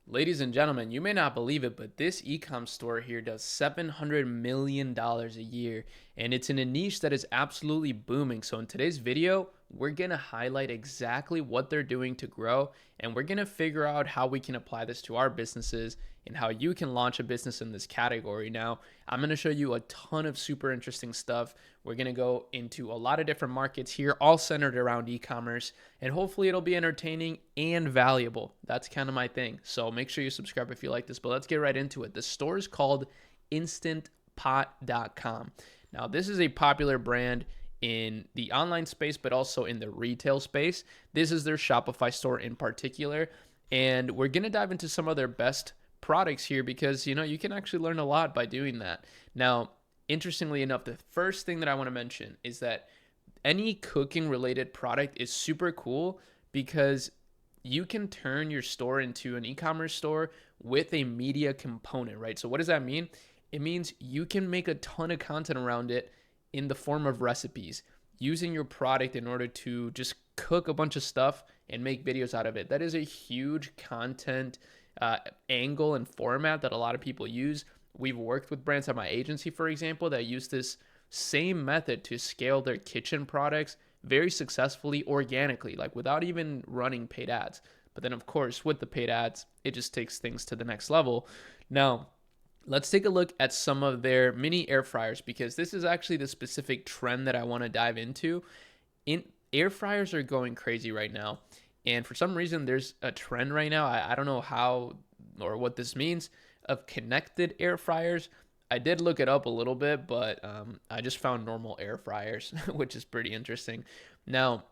Ladies and gentlemen, you may not believe it, but this e-com store here does $700 million a year, and it's in a niche that is absolutely booming. So in today's video, we're going to highlight exactly what they're doing to grow, and we're going to figure out how we can apply this to our businesses and how you can launch a business in this category. Now, I'm going to show you a ton of super interesting stuff. We're going to go into a lot of different markets here, all centered around e-commerce, and hopefully it'll be entertaining and valuable. That's kind of my thing. So make sure you subscribe if you like this, but let's get right into it. The store is called instantpot.com. Now, this is a popular brand in the online space, but also in the retail space. This is their Shopify store in particular, and we're going to dive into some of their best products here because you can actually learn a lot by doing that. Now, interestingly enough, the first thing that I want to mention is that any cooking related product is super cool because you can turn your store into an e-commerce store with a media component, right? So what does that mean? It means you can make a ton of content around it in the form of recipes, using your product in order to just cook a bunch of stuff and make videos out of it. That is a huge content angle and format that a lot of people use. We've worked with brands at my agency, for example, that use this same method to scale their kitchen products very successfully organically, like without even running paid ads. But then, of course, with the paid ads, it just takes things to the next level. Now, let's take a look at some of their mini air fryers because this is actually the specific trend that I want to dive into. Air fryers are going crazy right now. And for some reason, there's a trend right now. I don't know how or what this means of connected air fryers. I did look it up a little bit, but I just found normal air fryers, which is pretty interesting. Now,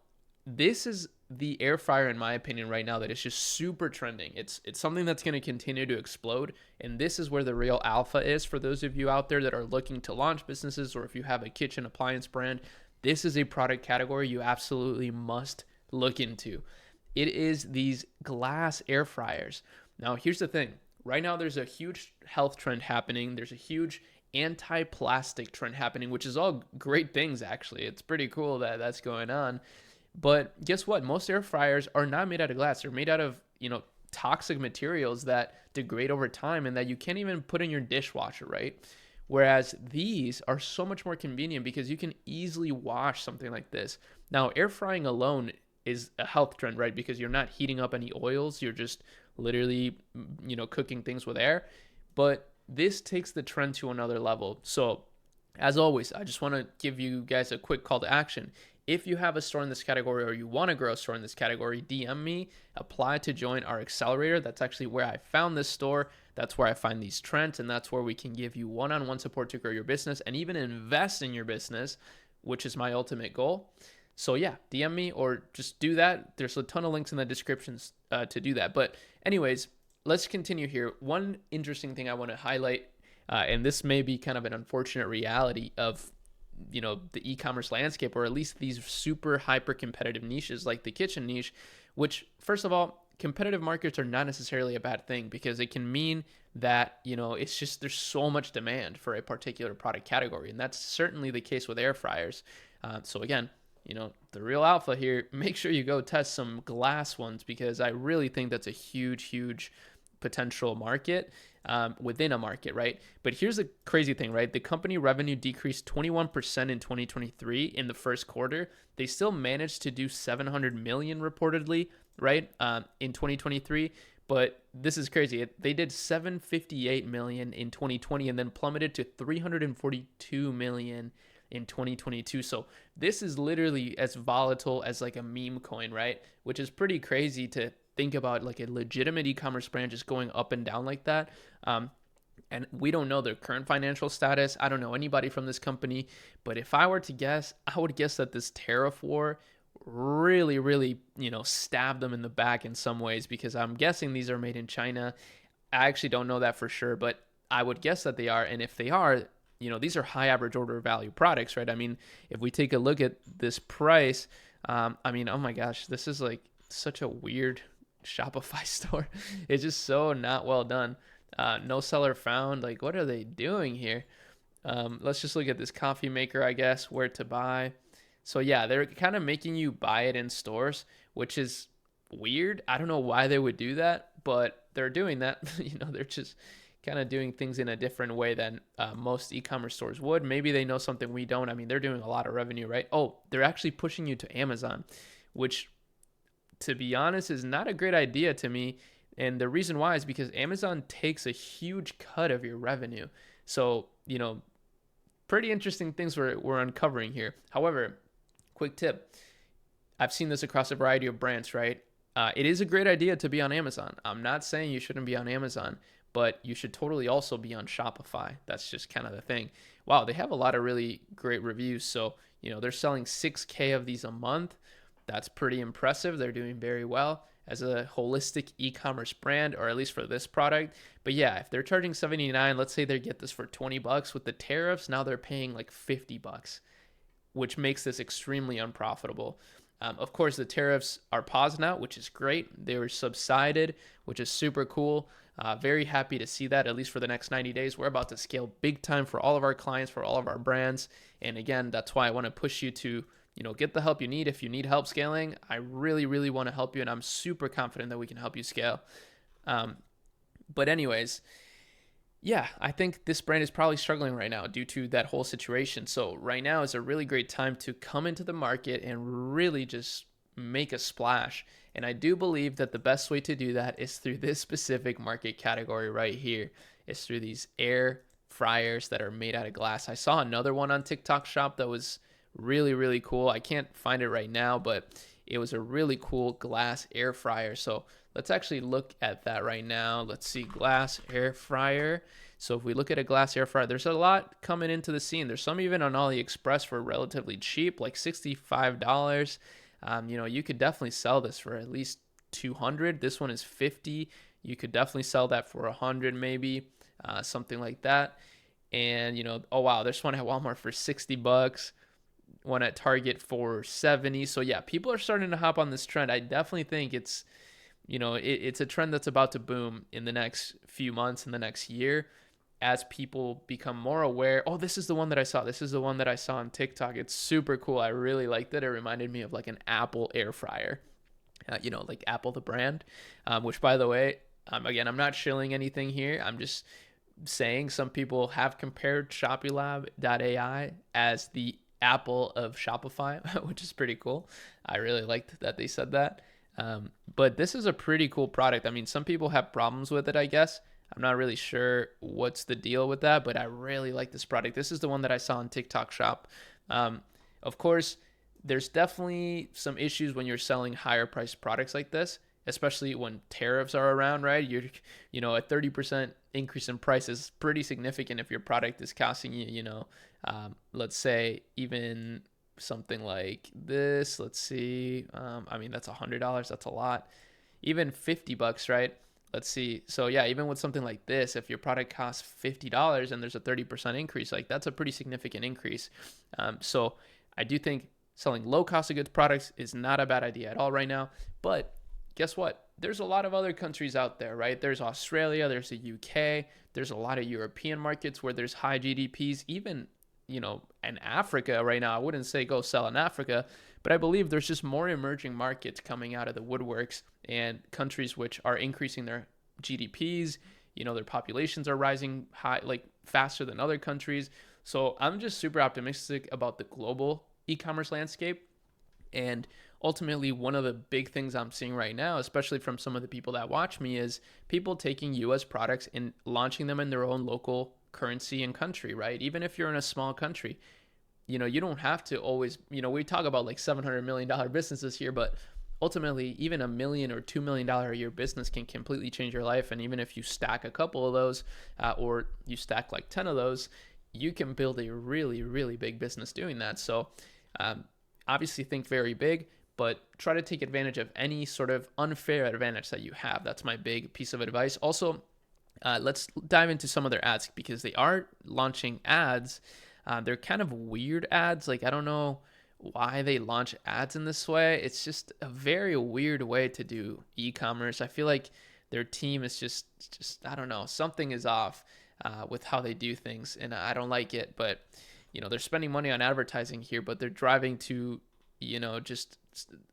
this is the air fryer, in my opinion, right now that is just super trending. It's something that's going to continue to explode, and this is where the real alpha is for those of you out there that are looking to launch businesses, or if you have a kitchen appliance brand, this is a product category you absolutely must look into. It is these glass air fryers. Now, here's the thing. Right now, there's a huge health trend happening. There's a huge anti-plastic trend happening, which is all great things, actually. It's pretty cool that that's going on. But guess what? Most air fryers are not made out of glass. They're made out of, toxic materials that degrade over time and that you can't even put in your dishwasher, right? Whereas these are so much more convenient because you can easily wash something like this. Now, air frying alone is a health trend, right? Because you're not heating up any oils. You're just literally, cooking things with air. But this takes the trend to another level. So as always, I just want to give you guys a quick call to action. If you have a store in this category or you want to grow a store in this category, DM me, apply to join our accelerator. That's actually where I found this store. That's where I find these trends, and that's where we can give you one-on-one support to grow your business and even invest in your business, which is my ultimate goal. So yeah, DM me or just do that. There's a ton of links in the descriptions to do that. But anyways, let's continue here. One interesting thing I want to highlight, and this may be kind of an unfortunate reality of the e-commerce landscape, or at least these super hyper competitive niches like the kitchen niche, which first of all, competitive markets are not necessarily a bad thing because it can mean that, it's just there's so much demand for a particular product category. And that's certainly the case with air fryers. So again, the real alpha here, make sure you go test some glass ones because I really think that's a huge, huge potential market within a market, right? But here's the crazy thing, right? The company revenue decreased 21% in 2023 in the first quarter. They still managed to do 700 million reportedly, right? In 2023. But this is crazy. They did 758 million in 2020 and then plummeted to 342 million in 2022. So this is literally as volatile as like a meme coin, right? Which is pretty crazy to think about, like a legitimate e-commerce brand just going up and down like that. And we don't know their current financial status. I don't know anybody from this company, but if I were to guess, I would guess that this tariff war really, really, stabbed them in the back in some ways, because I'm guessing these are made in China. I actually don't know that for sure, but I would guess that they are. And if they are, these are high average order value products, right? I mean, if we take a look at this price, oh my gosh, this is like such a weird Shopify store. It's just so not well done. No seller found. Like, what are they doing here? Let's just look at this coffee maker, I guess, where to buy. So yeah, they're kind of making you buy it in stores, which is weird. I don't know why they would do that, but they're doing that. They're just kind of doing things in a different way than most e-commerce stores would. Maybe they know something we don't. I mean, they're doing a lot of revenue, right? Oh, they're actually pushing you to Amazon, which, to be honest, is not a great idea to me. And the reason why is because Amazon takes a huge cut of your revenue. So, pretty interesting things we're uncovering here. However, quick tip. I've seen this across a variety of brands, right? It is a great idea to be on Amazon. I'm not saying you shouldn't be on Amazon, but you should totally also be on Shopify. That's just kind of the thing. Wow, they have a lot of really great reviews. So, they're selling 6K of these a month. That's pretty impressive. They're doing very well as a holistic e-commerce brand, or at least for this product. But yeah, if they're charging $79, let's say they get this for $20 with the tariffs, now they're paying like $50, which makes this extremely unprofitable. Of course, the tariffs are paused now, which is great. They were subsided, which is super cool. Very happy to see that, at least for the next 90 days. We're about to scale big time for all of our clients, for all of our brands. And again, that's why I want to push you to get the help you need. If you need help scaling, I really, really want to help you. And I'm super confident that we can help you scale. But anyways, yeah, I think this brand is probably struggling right now due to that whole situation. So right now is a really great time to come into the market and really just make a splash. And I do believe that the best way to do that is through this specific market category right here. It's through these air fryers that are made out of glass. I saw another one on TikTok Shop that was really, really cool. I can't find it right now, but it was a really cool glass air fryer. So let's actually look at that right now. Let's see, glass air fryer. So if we look at a glass air fryer, there's a lot coming into the scene. There's some even on AliExpress for relatively cheap, like $65. You could definitely sell this for at least $200. This one is $50. You could definitely sell that for $100 maybe, something like that. And, oh wow, there's one at Walmart for $60. One at Target for $70. So yeah, people are starting to hop on this trend. I definitely think it's a trend that's about to boom in the next few months, in the next year, as people become more aware. Oh, this is the one that I saw. This is the one that I saw on TikTok. It's super cool. I really liked it. It reminded me of like an Apple air fryer, like Apple the brand, which, by the way, again, I'm not shilling anything here. I'm just saying some people have compared ShopiLab.ai as the Apple of Shopify, which is pretty cool. I really liked that they said that. But this is a pretty cool product. I mean, some people have problems with it, I guess. I'm not really sure what's the deal with that, but I really like this product. This is the one that I saw on TikTok Shop. Of course, there's definitely some issues when you're selling higher priced products like this, especially when tariffs are around, right? A 30% increase in price is pretty significant if your product is costing you, let's say even something like this. Let's see. That's $100. That's a lot. Even $50, right? Let's see. So yeah, even with something like this, if your product costs $50 and there's a 30% increase, like that's a pretty significant increase. So I do think selling low cost of goods products is not a bad idea at all right now. But guess what? There's a lot of other countries out there, right? There's Australia, there's the UK, there's a lot of European markets where there's high GDPs, even in Africa right now. I wouldn't say go sell in Africa, but I believe there's just more emerging markets coming out of the woodworks, and countries which are increasing their GDPs, their populations are rising high, like faster than other countries. So I'm just super optimistic about the global e-commerce landscape. And ultimately, one of the big things I'm seeing right now, especially from some of the people that watch me, is people taking US products and launching them in their own local currency and country, right? Even if you're in a small country, you don't have to always, we talk about like $700 million businesses here, but ultimately even $1 million or $2 million a year business can completely change your life. And even if you stack a couple of those, or you stack like 10 of those, you can build a really, really big business doing that. So obviously think very big, but try to take advantage of any sort of unfair advantage that you have. That's my big piece of advice. Also, let's dive into some of their ads, because they are launching ads. They're kind of weird ads. Like, I don't know why they launch ads in this way. It's just a very weird way to do e-commerce. I feel like their team is just I don't know, something is off with how they do things, and I don't like it. But they're spending money on advertising here, but they're driving to just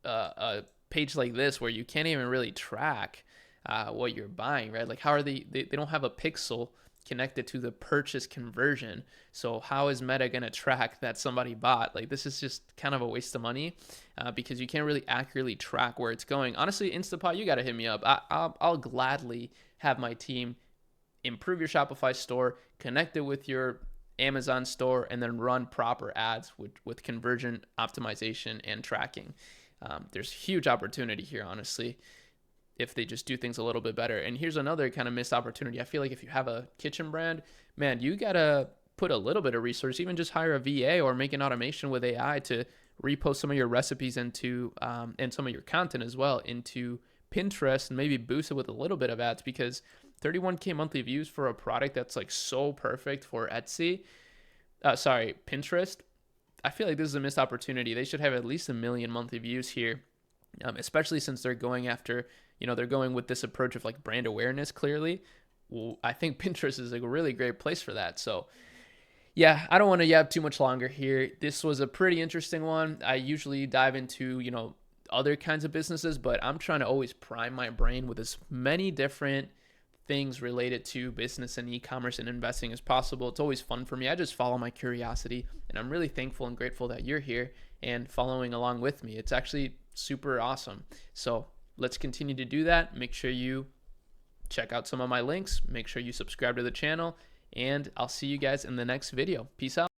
a page like this where you can't even really track what you're buying, right? Like how are they don't have a pixel connected to the purchase conversion. So how is Meta going to track that somebody bought? Like this is just kind of a waste of money because you can't really accurately track where it's going. Honestly, Instapot, you got to hit me up. I'll gladly have my team improve your Shopify store, connect it with your Amazon store, and then run proper ads with conversion optimization and tracking. There's huge opportunity here, honestly, if they just do things a little bit better. And here's another kind of missed opportunity. I feel like if you have a kitchen brand, man, you gotta put a little bit of resource, even just hire a VA or make an automation with AI to repost some of your recipes into and some of your content as well into Pinterest, and maybe boost it with a little bit of ads, because 31K monthly views for a product that's like so perfect for Pinterest. I feel like this is a missed opportunity. They should have at least 1 million monthly views here, especially since they're going after, they're going with this approach of like brand awareness clearly. Well, I think Pinterest is like a really great place for that. So yeah, I don't want to yab too much longer here. This was a pretty interesting one. I usually dive into, other kinds of businesses, but I'm trying to always prime my brain with as many different things related to business and e-commerce and investing as possible. It's always fun for me. I just follow my curiosity, and I'm really thankful and grateful that you're here and following along with me. It's actually super awesome. So let's continue to do that. Make sure you check out some of my links. Make sure you subscribe to the channel, and I'll see you guys in the next video. Peace out.